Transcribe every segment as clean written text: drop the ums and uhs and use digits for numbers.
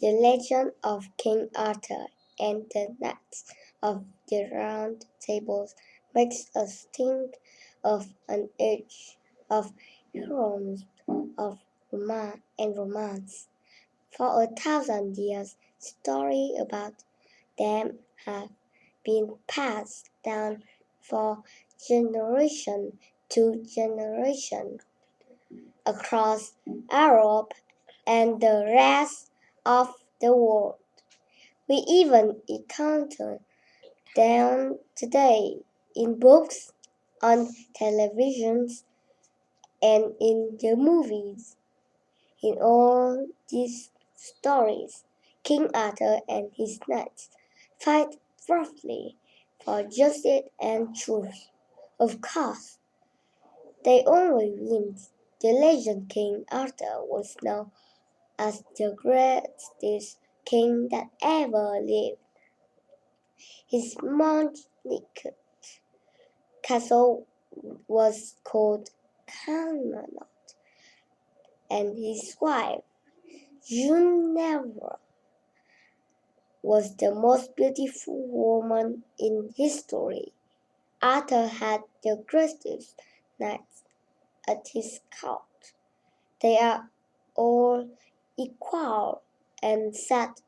The Legend of King Arthur and the Knights of the Round Table makes us think of an age of heroes of romance. For 1,000 years, stories about them have been passed down for generation to generation across Europe and the rest of the world. We even encounter them today in books, on televisions, and in the movies. In all these stories, King Arthur and his knights fight bravely for justice and truth. Of course, they only win. The legend King Arthur was known as the greatest king that ever lived. His monarch castle was called Camelot, and his wife, Guinevere, was the most beautiful woman in history. Arthur had the greatest knights at his court. They are all equal and sat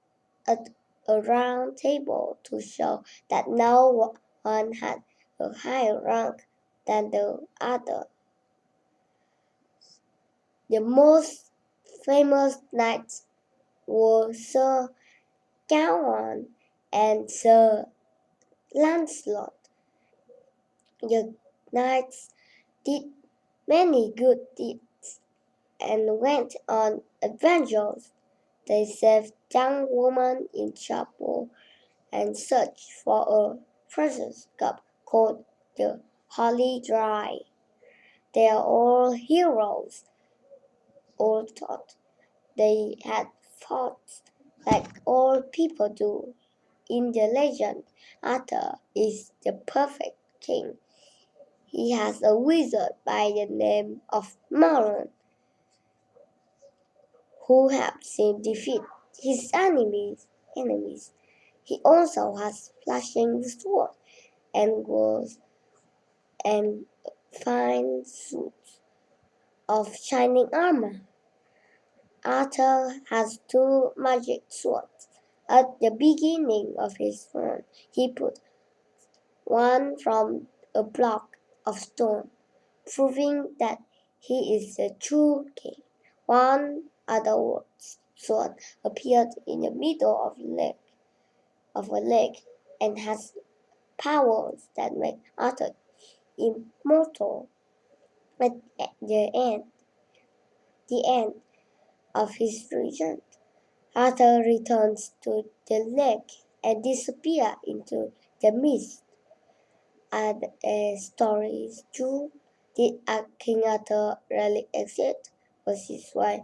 at a round table to show that no one had a higher rank than the other. The most famous knights were Sir Gawain and Sir Lancelot. The knights did many good deeds and went on adventures. They saved young women in trouble and searched for a precious cup called the Holy Grail. They are all heroes, all thought. They had fought like all people do. In the legend, Arthur is the perfect king. He has a wizard by the name of Merlin who helps him defeat his enemies. He also has flashing swords and swords and fine suits of shining armor. Arthur has two magic swords. At the beginning of his reign, he put one from a block of stone, proving that he is the true king. One other sword appeared in the middle of a lake and has powers that make Arthur immortal. At the end of his reign, Arthur returns to the lake and disappears into the mist. And a story is true. Did King Arthur really exist? Was his wife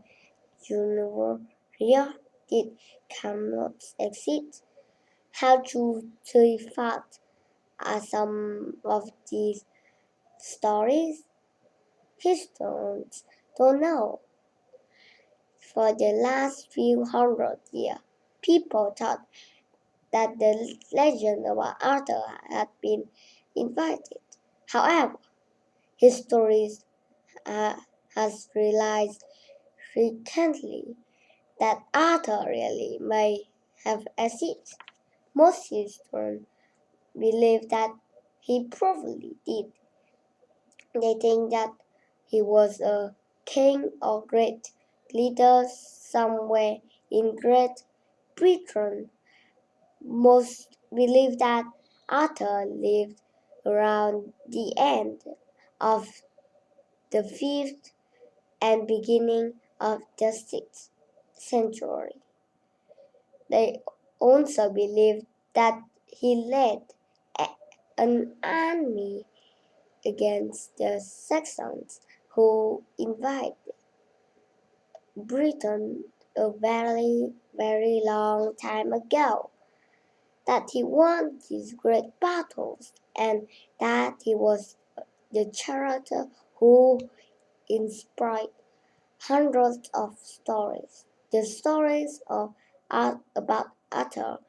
Guinevere real? Did Camelot exist? How true to the fact are some of these stories? Historians don't know. For the last few hundred years, people thought that the legend about Arthur had been invented. However, history has realized recently that Arthur really may have existed. Most historians believe that he probably did. They think that he was a king or great leader somewhere in Great Britain. Most believe that Arthur lived around the end of the 5th and beginning of the 6th century. They also believe that he led an army against the Saxons who invaded Britain a very long time ago. That he won these great battles and that he was the character who inspired hundreds of stories. The stories of about Arthur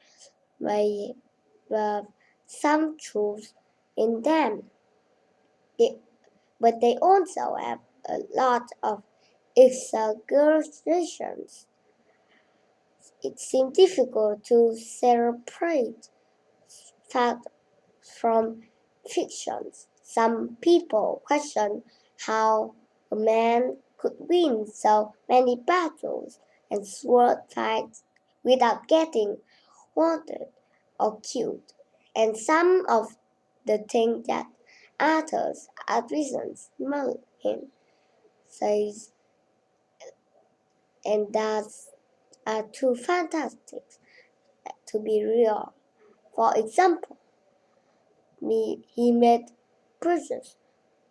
may have some truth in them, they, but they also have a lot of exaggerations. It seems difficult to separate fact from fiction. Some people question how a man could win so many battles and sword fights without getting wounded or killed. And some of the things that Arthur's advisors mock him says, and that are too fantastic to be real. For example, he made precious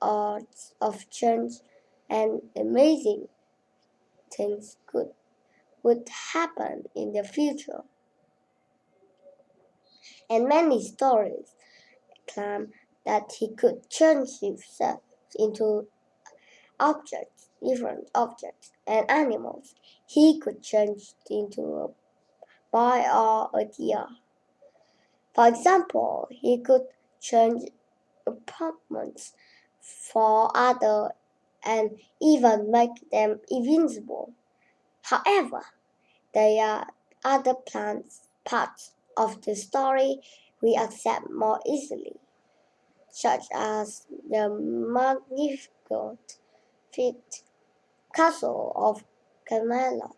odds of change and amazing things would happen in the future. And many stories claim that he could change himself into objects, different objects and animals. He could change into a boy or a deer. For example, he could change apartments for others and even make them invincible. However, there are other parts of the story we accept more easily, such as the magnificent castle of Camelot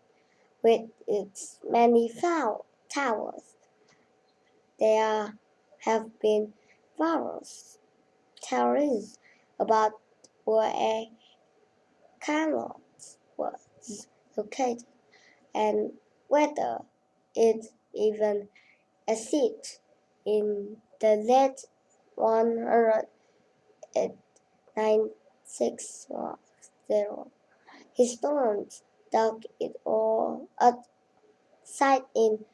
with its many towers. There have been various theories about where Camelot was located and whether it even existed in the late 196. Historians dug it all at site in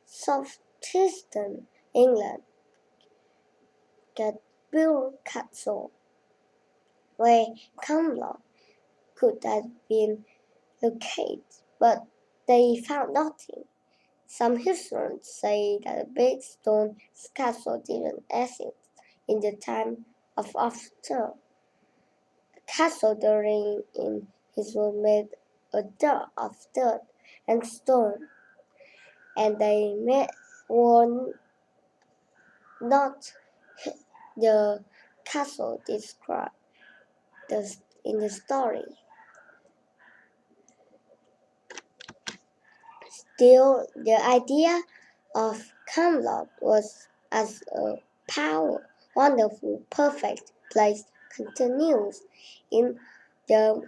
southeastern England, Cadbury Castle, where Camelot could have been located, but they found nothing. Some historians say that the big stone castle didn't exist in the time of Arthur. The castle during in his was made of dirt and stone, and they were not the castle described in the story. Still, the idea of Camelot was as a wonderful, perfect place continues in the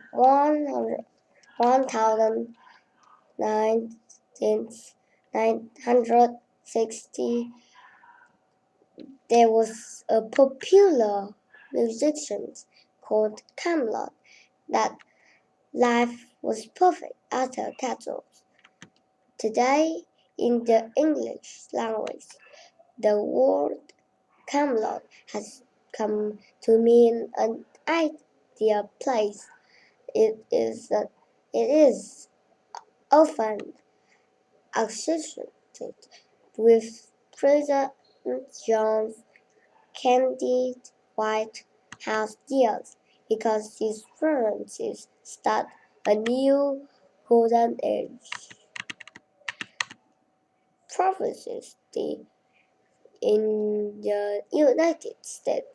1960. There was a popular musician called Camelot that life was perfect after Castle. Today, in the English language, the word Camelot has come to mean an ideal place. It is often associated with President John's candid White House years because his references start a new golden age. Prophecies in the United States.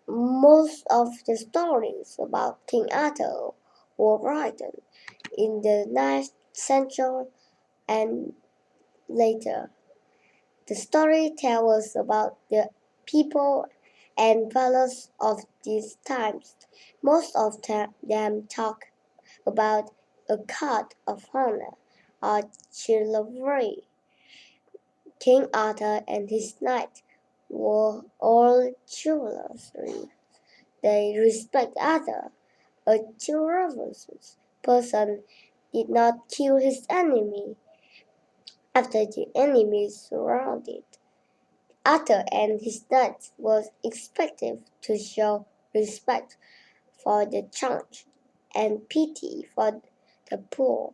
Most of the stories about King Arthur were written in the 9th century and later. The story tells us about the people and values of these times. Most of them talk about a code of honor or chivalry. King Arthur and his knights were all chivalrous. They respect Arthur. A chivalrous person did not kill his enemy after the enemy surrounded. Arthur and his knights were expected to show respect for the church and pity for the poor.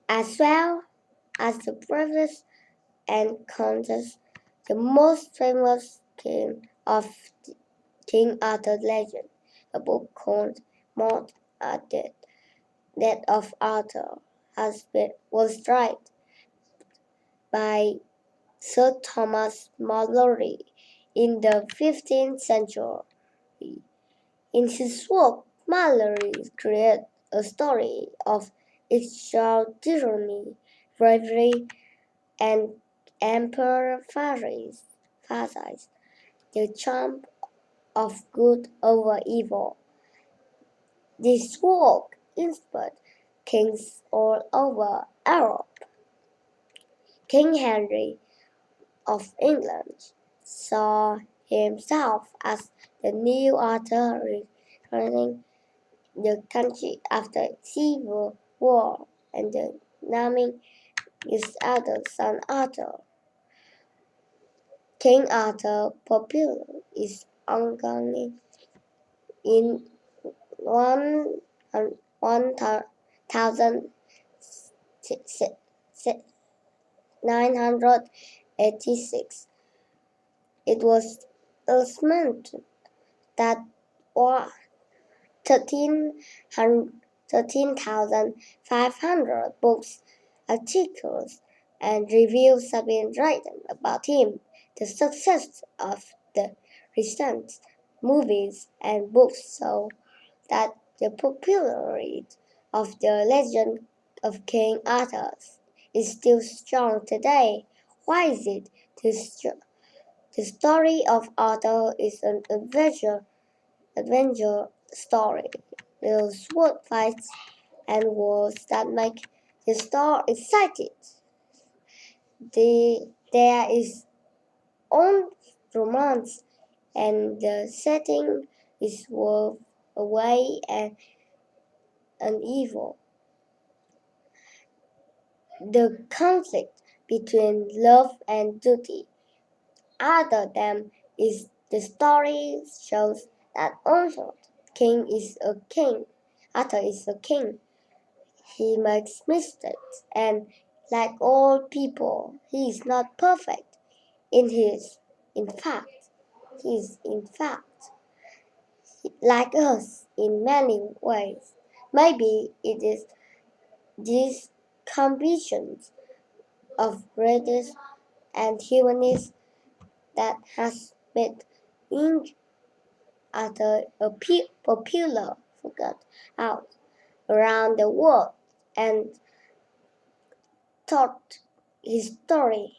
As well, as the bravest and countless, the most famous king of King Arthur legend. A book called Mort Death of Arthur was written by Sir Thomas Malory in the 15th century. In his work, Malory created a story of extraordinary bravery and Emperor Pharaoh's the triumph of good over evil. This work inspired kings all over Europe. King Henry of England saw himself as the new Arthur returning the country after civil war and naming his eldest son Arthur. King Arthur popular is ongoing in one thousand 986. It was estimated that 13,500 books, articles, and reviews have been written about him. The success of the recent movies and books show that the popularity of the legend of King Arthur is still strong today. Why is it? The story of Arthur is an adventure story. The sword fights and wars that make the story exciting. There is own romance and the setting is worth away and evil. The conflict between love and duty. Other than is the story shows that also king is a king. Arthur is a king. He makes mistakes and like all people, he is not perfect. In his in fact, he is in fact like us in many ways. Maybe it is these combinations of greatness and humanism that has made King Arthur a popular figure out around the world and taught his story.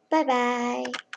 Bye bye.